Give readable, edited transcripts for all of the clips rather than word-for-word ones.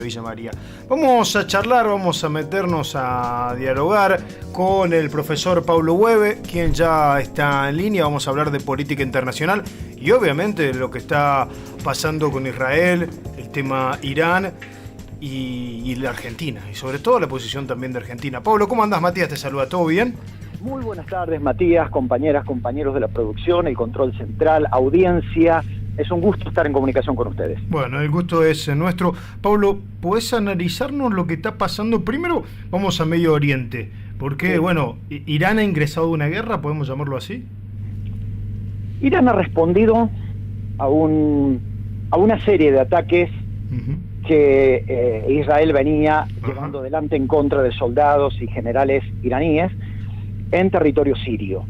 Villa María. Vamos a charlar, vamos a meternos a dialogar con el profesor Pablo Hueve, quien ya está en línea. Vamos a hablar de política internacional y obviamente de lo que está pasando con Israel, el tema Irán y la Argentina, y sobre todo la posición también de Argentina. Pablo, ¿cómo andás? Matías te saluda, ¿todo bien? Muy buenas tardes, Matías, compañeras, compañeros de la producción, el control central, audiencia. Es un gusto estar en comunicación con ustedes. Bueno, el gusto es nuestro. Pablo, ¿podés analizarnos lo que está pasando? Primero vamos a Medio Oriente, porque, bueno, Irán ha ingresado a una guerra, ¿podemos llamarlo así? Irán ha respondido a una serie de ataques que Israel venía llevando adelante en contra de soldados y generales iraníes en territorio sirio.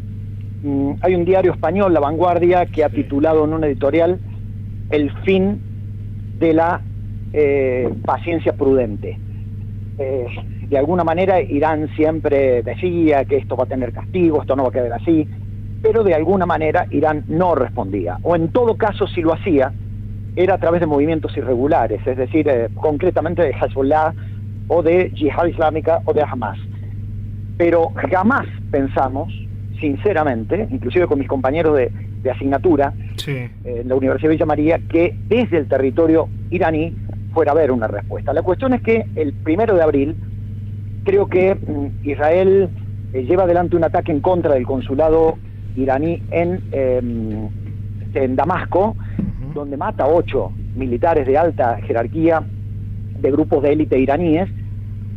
Hay un diario español, La Vanguardia, que ha titulado en un editorial "El fin de la paciencia prudente". De alguna manera Irán siempre decía que esto va a tener castigo, esto no va a quedar así, pero de alguna manera Irán no respondía, o en todo caso si lo hacía era a través de movimientos irregulares, es decir, concretamente de Hezbollah o de Yihad Islámica o de Hamas. Pero jamás pensamos, sinceramente, inclusive con mis compañeros de asignatura en la Universidad de Villa María, que desde el territorio iraní fuera a haber una respuesta. La cuestión es que el 1 de abril creo que Israel lleva adelante un ataque en contra del consulado iraní en Damasco, donde mata a 8 militares de alta jerarquía de grupos de élite iraníes,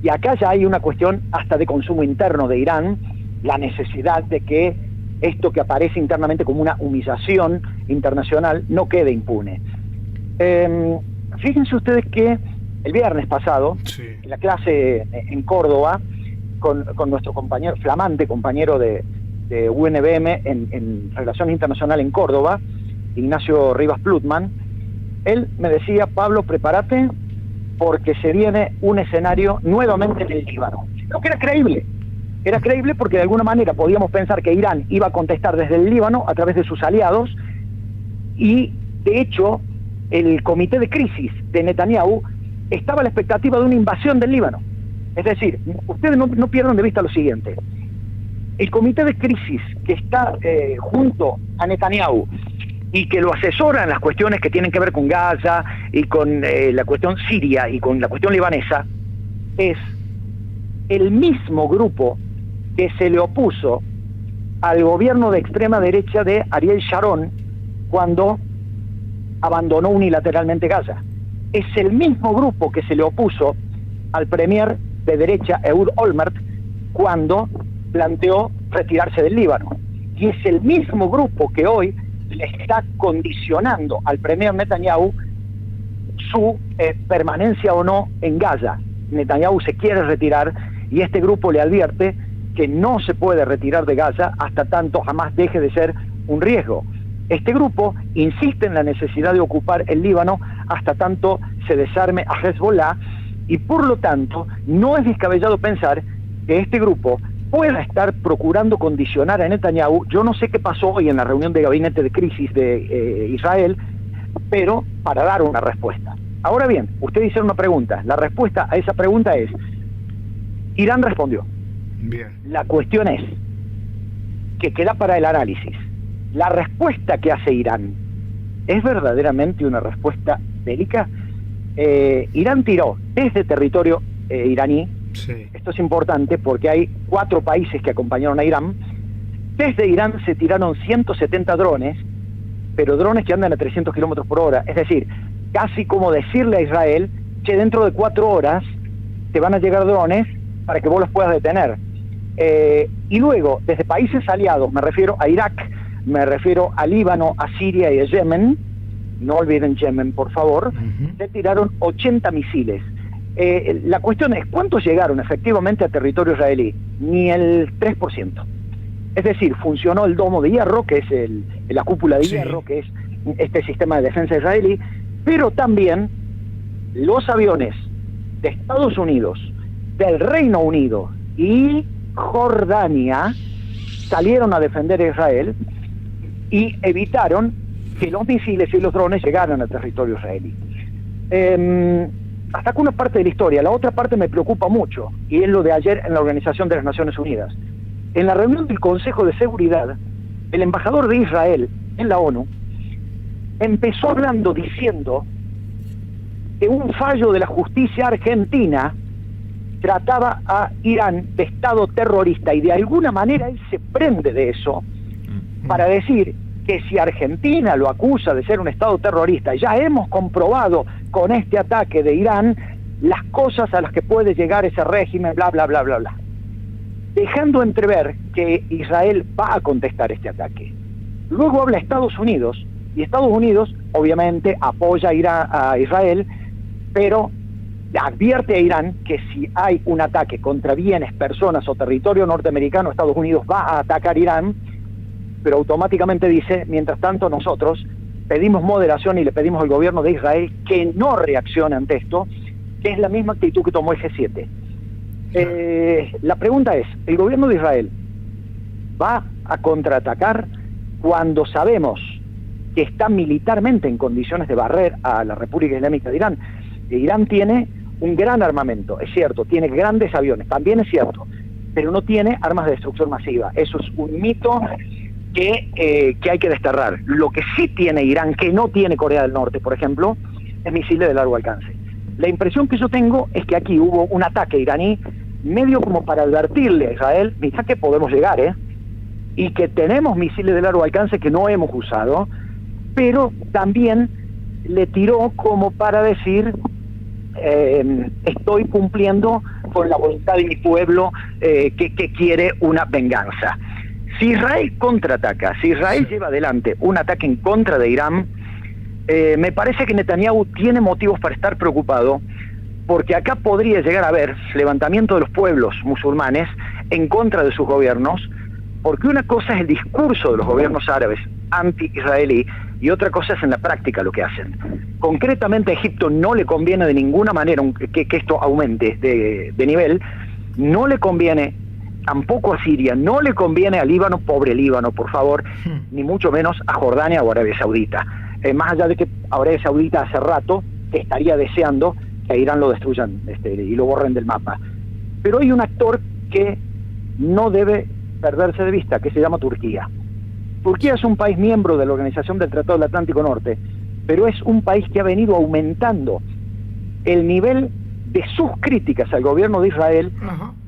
y acá ya hay una cuestión hasta de consumo interno de Irán, la necesidad de que esto que aparece internamente como una humillación internacional no quede impune. Fíjense ustedes que el viernes pasado, en la clase en Córdoba, con nuestro compañero, flamante compañero de UNBM en Relaciones Internacionales en Córdoba, Ignacio Rivas Plutman, él me decía: Pablo, prepárate porque se viene un escenario nuevamente en el Líbano. Lo que era creíble. Era creíble porque de alguna manera podíamos pensar que Irán iba a contestar desde el Líbano a través de sus aliados, y de hecho el comité de crisis de Netanyahu estaba a la expectativa de una invasión del Líbano. Es decir, ustedes no pierdan de vista lo siguiente: el comité de crisis que está junto a Netanyahu y que lo asesora en las cuestiones que tienen que ver con Gaza y con la cuestión siria y con la cuestión libanesa, es el mismo grupo que se le opuso al gobierno de extrema derecha de Ariel Sharon cuando abandonó unilateralmente Gaza. Es el mismo grupo que se le opuso al premier de derecha Ehud Olmert cuando planteó retirarse del Líbano. Y es el mismo grupo que hoy le está condicionando al premier Netanyahu su permanencia o no en Gaza. Netanyahu se quiere retirar y este grupo le advierte que no se puede retirar de Gaza hasta tanto jamás deje de ser un riesgo. Este grupo insiste en la necesidad de ocupar el Líbano hasta tanto se desarme a Hezbollah, y por lo tanto no es descabellado pensar que este grupo pueda estar procurando condicionar a Netanyahu. Yo no sé qué pasó hoy en la reunión de gabinete de crisis de Israel, pero para dar una respuesta. Ahora bien, ustedes hicieron una pregunta. La respuesta a esa pregunta es: Irán respondió. Bien. La cuestión es que queda para el análisis. La respuesta que hace Irán ¿es verdaderamente una respuesta bélica? Irán tiró desde territorio iraní. Esto es importante porque hay 4 países que acompañaron a Irán. Desde Irán se tiraron 170 drones, pero drones que andan a 300 kilómetros por hora. Es decir, casi como decirle a Israel: che, dentro de 4 horas te van a llegar drones para que vos los puedas detener. Y luego, desde países aliados, me refiero a Irak, me refiero a Líbano, a Siria y a Yemen, no olviden Yemen, por favor, se tiraron 80 misiles. La cuestión es: ¿cuántos llegaron efectivamente a territorio israelí? Ni el 3%. Es decir, funcionó el domo de hierro, que es la cúpula de hierro, que es este sistema de defensa israelí, pero también los aviones de Estados Unidos, del Reino Unido y Jordania salieron a defender a Israel y evitaron que los misiles y los drones llegaran al territorio israelí. hasta acá una parte de la historia. La otra parte me preocupa mucho, y es lo de ayer en la Organización de las Naciones Unidas. En la reunión del Consejo de Seguridad, el embajador de Israel en la ONU empezó hablando diciendo que un fallo de la justicia argentina trataba a Irán de Estado terrorista, y de alguna manera él se prende de eso para decir que si Argentina lo acusa de ser un Estado terrorista, ya hemos comprobado con este ataque de Irán las cosas a las que puede llegar ese régimen, bla, bla, bla, bla, bla. Dejando entrever que Israel va a contestar este ataque. Luego habla Estados Unidos, y Estados Unidos obviamente apoya a Israel, pero advierte a Irán que si hay un ataque contra bienes, personas o territorio norteamericano, Estados Unidos va a atacar Irán, pero automáticamente dice, mientras tanto nosotros pedimos moderación y le pedimos al gobierno de Israel que no reaccione ante esto, que es la misma actitud que tomó el G7. La pregunta es, ¿el gobierno de Israel va a contraatacar cuando sabemos que está militarmente en condiciones de barrer a la República Islámica de Irán? Irán tiene un gran armamento, es cierto, tiene grandes aviones, también es cierto, pero no tiene armas de destrucción masiva. Eso es un mito que hay que desterrar. Lo que sí tiene Irán, que no tiene Corea del Norte, por ejemplo, es misiles de largo alcance. La impresión que yo tengo es que aquí hubo un ataque iraní medio como para advertirle a Israel, mirá que podemos llegar, y que tenemos misiles de largo alcance que no hemos usado, pero también le tiró como para decir, estoy cumpliendo con la voluntad de mi pueblo que quiere una venganza. Si Israel contraataca, si Israel lleva adelante un ataque en contra de Irán, me parece que Netanyahu tiene motivos para estar preocupado, porque acá podría llegar a haber levantamiento de los pueblos musulmanes en contra de sus gobiernos, porque una cosa es el discurso de los gobiernos árabes anti-israelí y otra cosa es en la práctica lo que hacen. Concretamente a Egipto no le conviene de ninguna manera que esto aumente de nivel, no le conviene tampoco a Siria, no le conviene a Líbano, pobre Líbano, por favor, ni mucho menos a Jordania o Arabia Saudita. Más allá de que Arabia Saudita hace rato estaría deseando que a Irán lo destruyan y lo borren del mapa. Pero hay un actor que no debe perderse de vista, que se llama Turquía. Turquía es un país miembro de la Organización del Tratado del Atlántico Norte, pero es un país que ha venido aumentando el nivel de sus críticas al gobierno de Israel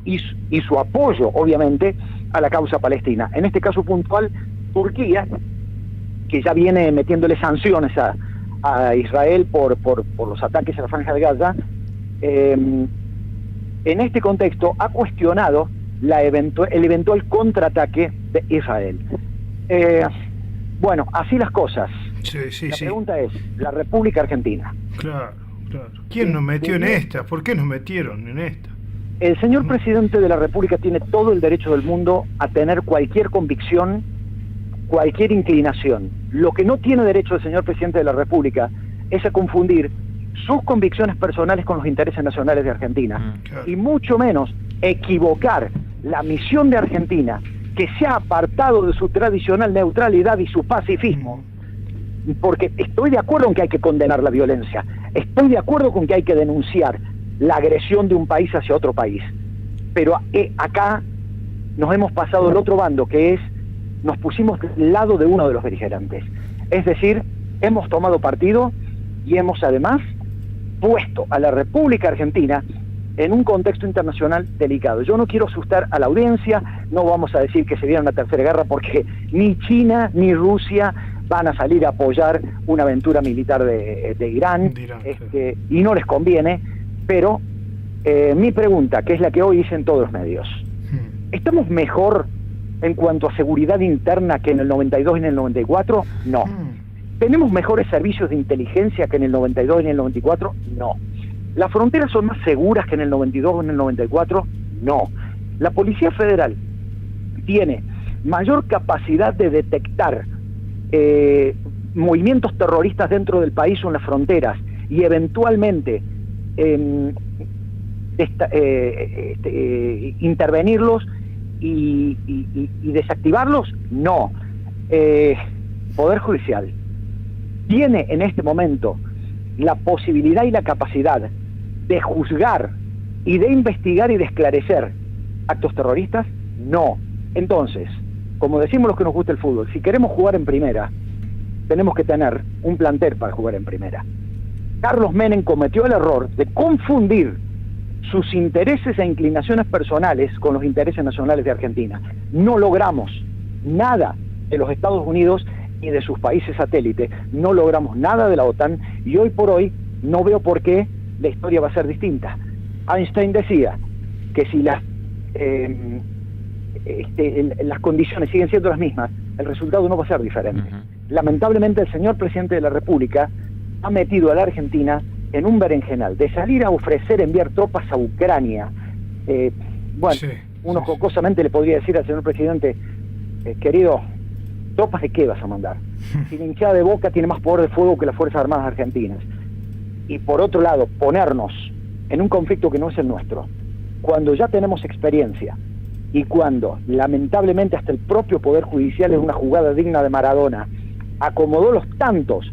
y su apoyo, obviamente, a la causa palestina. En este caso puntual, Turquía, que ya viene metiéndole sanciones a Israel por los ataques a la Franja de Gaza, en este contexto ha cuestionado el eventual contraataque de Israel. Bueno, así las cosas. La pregunta es, la República Argentina. Claro. ¿Quién nos metió en esta? ¿Por qué nos metieron en esta? El señor presidente de la República tiene todo el derecho del mundo a tener cualquier convicción, cualquier inclinación. Lo que no tiene derecho el señor presidente de la República es a confundir sus convicciones personales con los intereses nacionales de Argentina. Claro. Y mucho menos equivocar la misión de Argentina, que se ha apartado de su tradicional neutralidad y su pacifismo. Porque estoy de acuerdo en que hay que condenar la violencia, estoy de acuerdo con que hay que denunciar la agresión de un país hacia otro país, pero acá nos hemos pasado al otro bando, que es, nos pusimos del lado de uno de los beligerantes, es decir, hemos tomado partido y hemos además puesto a la República Argentina en un contexto internacional delicado. Yo no quiero asustar a la audiencia, no vamos a decir que se viene una tercera guerra, porque ni China ni Rusia van a salir a apoyar una aventura militar de Irán, y no les conviene, pero mi pregunta, que es la que hoy hice en todos los medios, ¿estamos mejor en cuanto a seguridad interna que en el 92 y en el 94? No. ¿Tenemos mejores servicios de inteligencia que en el 92 y en el 94? No. ¿Las fronteras son más seguras que en el 92 o en el 94? No. ¿La Policía Federal tiene mayor capacidad de detectar movimientos terroristas dentro del país o en las fronteras y eventualmente intervenirlos y desactivarlos? No. Poder Judicial tiene en este momento la posibilidad y la capacidad de juzgar y de investigar y de esclarecer actos terroristas? No. Entonces, como decimos los que nos gusta el fútbol, si queremos jugar en primera, tenemos que tener un plantel para jugar en primera. Carlos Menem cometió el error de confundir sus intereses e inclinaciones personales con los intereses nacionales de Argentina. No logramos nada de los Estados Unidos y de sus países satélites, no logramos nada de la OTAN, y hoy por hoy no veo por qué la historia va a ser distinta. Einstein decía que si las condiciones siguen siendo las mismas, el resultado no va a ser diferente. Lamentablemente el señor presidente de la República ha metido a la Argentina en un berenjenal de salir a ofrecer enviar tropas a Ucrania. Uno jocosamente le podría decir al señor presidente, querido, ¿tropas de qué vas a mandar? Si la hinchada de Boca tiene más poder de fuego que las Fuerzas Armadas Argentinas. Y por otro lado, ponernos en un conflicto que no es el nuestro, cuando ya tenemos experiencia y cuando lamentablemente hasta el propio Poder Judicial, es una jugada digna de Maradona, acomodó los tantos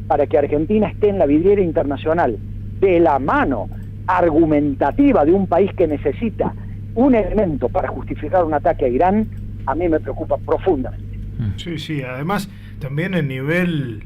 para que Argentina esté en la vidriera internacional de la mano argumentativa de un país que necesita un elemento para justificar un ataque a Irán, a mí me preocupa profundamente. Sí, además también el nivel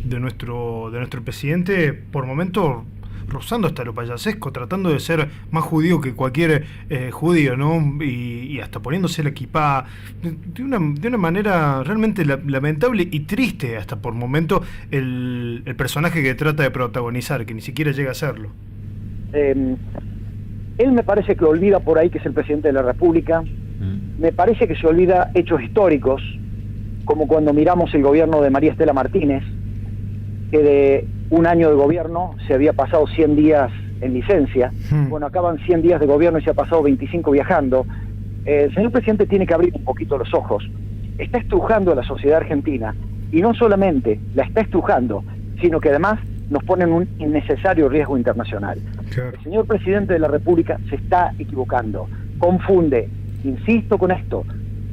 de nuestro presidente, por momentos rozando hasta lo payasesco, tratando de ser más judío que cualquier judío, ¿no? Y hasta poniéndose la equipa de una manera realmente lamentable y triste, hasta por momento, el personaje que trata de protagonizar, que ni siquiera llega a serlo. Él me parece que olvida por ahí que es el presidente de la República, me parece que se olvida hechos históricos, como cuando miramos el gobierno de María Estela Martínez, que de un año de gobierno se había pasado 100 días en licencia. Bueno, acaban 100 días de gobierno y se ha pasado 25 viajando. El señor presidente tiene que abrir un poquito los ojos. Está estrujando a la sociedad argentina, y no solamente la está estrujando, sino que además nos pone en un innecesario riesgo internacional. Claro. El señor presidente de la República se está equivocando, confunde, insisto con esto,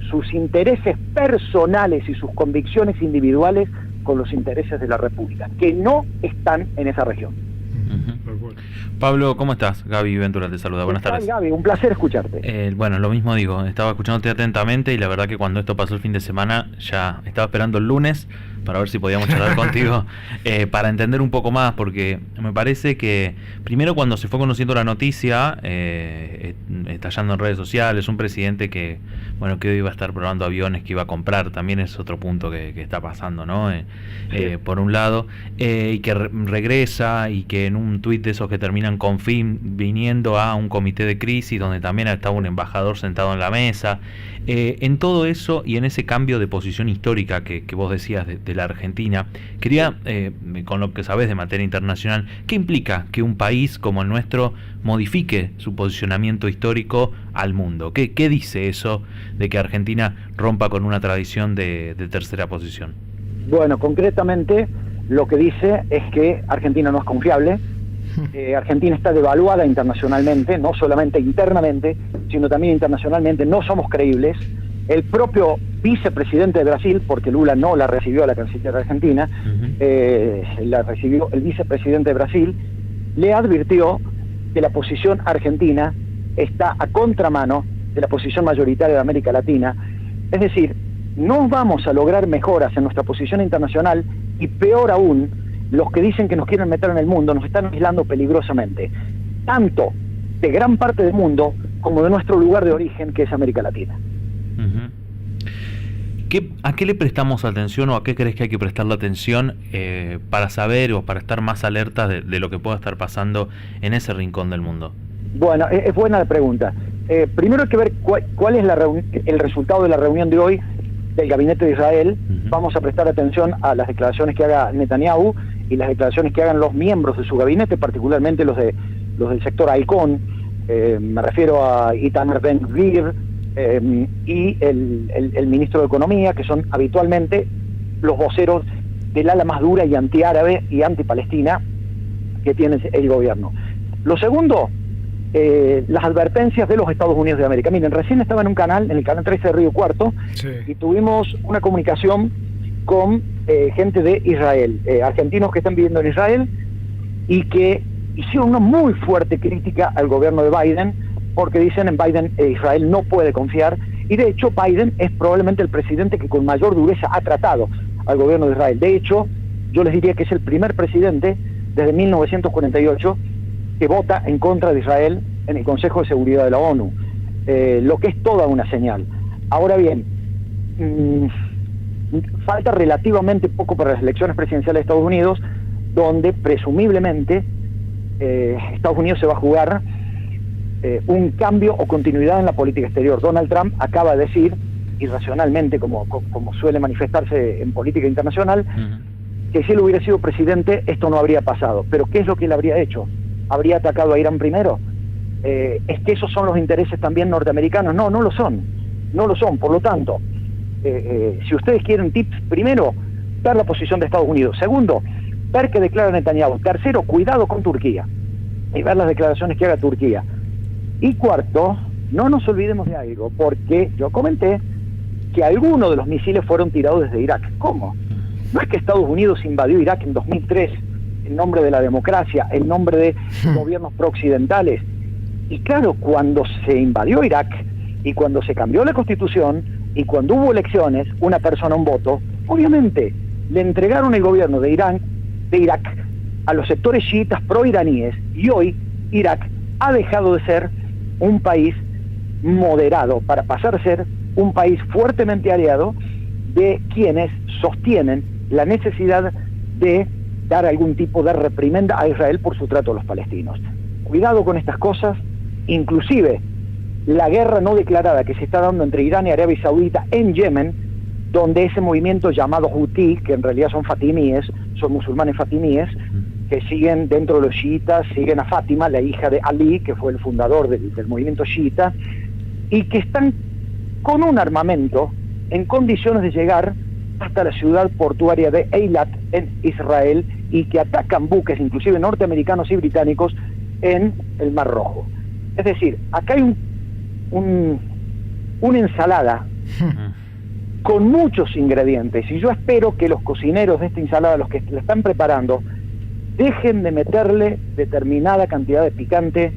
sus intereses personales y sus convicciones individuales con los intereses de la República, que no están en esa región. Pablo, ¿cómo estás? Gaby Ventura te saluda, buenas tardes. Gaby, un placer escucharte. Bueno, lo mismo digo, estaba escuchándote atentamente y la verdad que cuando esto pasó el fin de semana ya estaba esperando el lunes para ver si podíamos charlar contigo para entender un poco más, porque me parece que primero cuando se fue conociendo la noticia, estallando en redes sociales, un presidente que hoy iba a estar probando aviones que iba a comprar, también es otro punto que está pasando, ¿no? Por un lado, y que regresa, y que en un tuit de esos que terminan con fin, viniendo a un comité de crisis donde también estaba un embajador sentado en la mesa, en todo eso y en ese cambio de posición histórica que vos decías de la Argentina, quería, con lo que sabés de materia internacional, ¿qué implica que un país como el nuestro modifique su posicionamiento histórico al mundo? ¿Qué dice eso de que Argentina rompa con una tradición de tercera posición? Bueno, concretamente lo que dice es que Argentina no es confiable. Argentina está devaluada internacionalmente, no solamente internamente, sino también internacionalmente. No somos creíbles. El propio vicepresidente de Brasil, porque Lula no la recibió a la canciller argentina, la recibió el vicepresidente de Brasil, le advirtió que la posición argentina está a contramano de la posición mayoritaria de América Latina. Es decir, no vamos a lograr mejoras en nuestra posición internacional, y peor aún, los que dicen que nos quieren meter en el mundo nos están aislando peligrosamente, tanto de gran parte del mundo como de nuestro lugar de origen, que es América Latina. ¿A qué le prestamos atención, o a qué crees que hay que prestarle atención para saber o para estar más alertas de lo que pueda estar pasando en ese rincón del mundo? Bueno, es buena la pregunta. Primero hay que ver cuál es el resultado de la reunión de hoy del Gabinete de Israel. Vamos a prestar atención a las declaraciones que haga Netanyahu y las declaraciones que hagan los miembros de su gabinete, particularmente los del sector Halcón. Me refiero a Itamar Ben-Gvir y el ministro de Economía, que son habitualmente los voceros del ala más dura y antiárabe y antipalestina que tiene el gobierno. Lo segundo, las advertencias de los Estados Unidos de América. Miren, recién estaba en un canal, en el canal 13 de Río Cuarto, y tuvimos una comunicación con gente de Israel, argentinos que están viviendo en Israel y que hicieron una muy fuerte crítica al gobierno de Biden, porque dicen en Biden Israel no puede confiar, y de hecho Biden es probablemente el presidente que con mayor dureza ha tratado al gobierno de Israel. De hecho, yo les diría que es el primer presidente desde 1948 que vota en contra de Israel en el Consejo de Seguridad de la ONU, lo que es toda una señal. Ahora bien, falta relativamente poco para las elecciones presidenciales de Estados Unidos, donde presumiblemente Estados Unidos se va a jugar un cambio o continuidad en la política exterior. Donald Trump acaba de decir, irracionalmente, como suele manifestarse en política internacional, que si él hubiera sido presidente esto no habría pasado. Pero ¿qué es lo que él habría hecho? ¿Habría atacado a Irán primero? ¿Es que esos son los intereses también norteamericanos? No, no lo son. No lo son. Por lo tanto, si ustedes quieren tips, primero, ver la posición de Estados Unidos. Segundo, ver qué declara Netanyahu. Tercero, cuidado con Turquía y ver las declaraciones que haga Turquía. Y cuarto, no nos olvidemos de algo, porque yo comenté que algunos de los misiles fueron tirados desde Irak. ¿Cómo? No es que Estados Unidos invadió Irak en 2003 en nombre de la democracia, en nombre de gobiernos prooccidentales. Y claro, cuando se invadió Irak y cuando se cambió la constitución y cuando hubo elecciones, una persona, un voto, obviamente le entregaron el gobierno de Irak a los sectores chiitas pro-iraníes, y hoy Irak ha dejado de ser un país moderado para pasar a ser un país fuertemente aliado de quienes sostienen la necesidad de dar algún tipo de reprimenda a Israel por su trato a los palestinos. Cuidado con estas cosas, inclusive la guerra no declarada que se está dando entre Irán y Arabia Saudita en Yemen, donde ese movimiento llamado Houthi, que en realidad son fatimíes, son musulmanes fatimíes, que siguen dentro de los chiitas, siguen a Fátima, la hija de Ali, que fue el fundador del movimiento chiita, y que están con un armamento en condiciones de llegar hasta la ciudad portuaria de Eilat en Israel, y que atacan buques, inclusive norteamericanos y británicos, en el Mar Rojo. Es decir, acá hay una ensalada con muchos ingredientes, y yo espero que los cocineros de esta ensalada, los que la están preparando, dejen de meterle determinada cantidad de picante,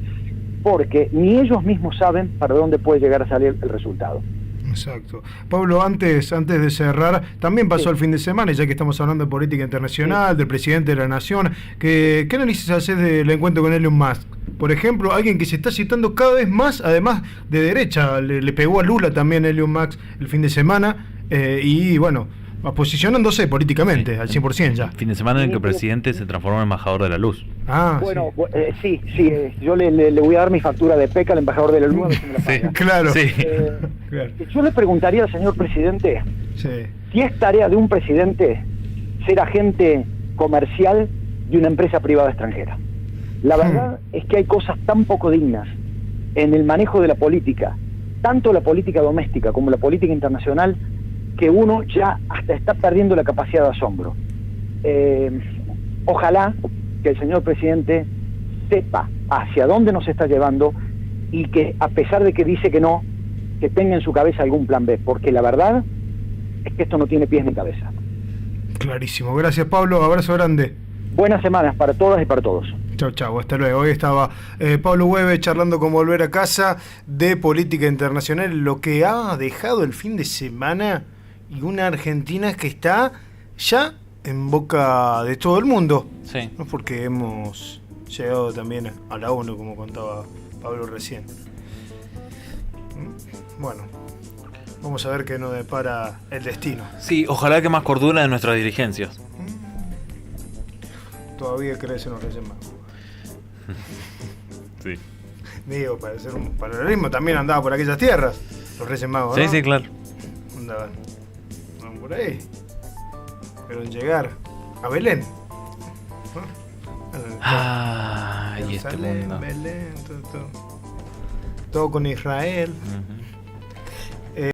porque ni ellos mismos saben para dónde puede llegar a salir el resultado. Exacto. Pablo, antes de cerrar, también pasó el fin de semana, y ya que estamos hablando de política internacional, del presidente de la nación, ¿qué análisis haces del encuentro con Elon Musk? Por ejemplo, alguien que se está citando cada vez más, además de derecha, le pegó a Lula también Elon Musk el fin de semana, y bueno, posicionándose políticamente al 100% ya. Fin de semana en el que el presidente se transformó en embajador de la luz. Bueno, sí, yo le voy a dar mi factura de PEC al embajador de la luz. Claro. Claro. Yo le preguntaría al señor presidente si es tarea de un presidente ser agente comercial de una empresa privada extranjera. La verdad es que hay cosas tan poco dignas en el manejo de la política, tanto la política doméstica como la política internacional, que uno ya hasta está perdiendo la capacidad de asombro. Ojalá que el señor presidente sepa hacia dónde nos está llevando, y que, a pesar de que dice que no, que tenga en su cabeza algún plan B, porque la verdad es que esto no tiene pies ni cabeza. Clarísimo. Gracias, Pablo. Abrazo grande. Buenas semanas para todas y para todos. Chau, hasta luego. Hoy estaba Pablo Hueve charlando con Volver a Casa de política internacional, lo que ha dejado el fin de semana, y una Argentina que está ya en boca de todo el mundo. Sí. ¿No? Porque hemos llegado también a la ONU, como contaba Pablo recién. Bueno, vamos a ver qué nos depara el destino. Sí, ojalá que más cordura de nuestras dirigencias. Todavía crees en los Reyes Magos. Sí. Digo, para hacer un paralelismo, también andaba por aquellas tierras los Reyes Magos, ¿no? Sí, claro. Andaban por ahí. Pero en llegar a Belén, y este mundo. Belén, todo con Israel.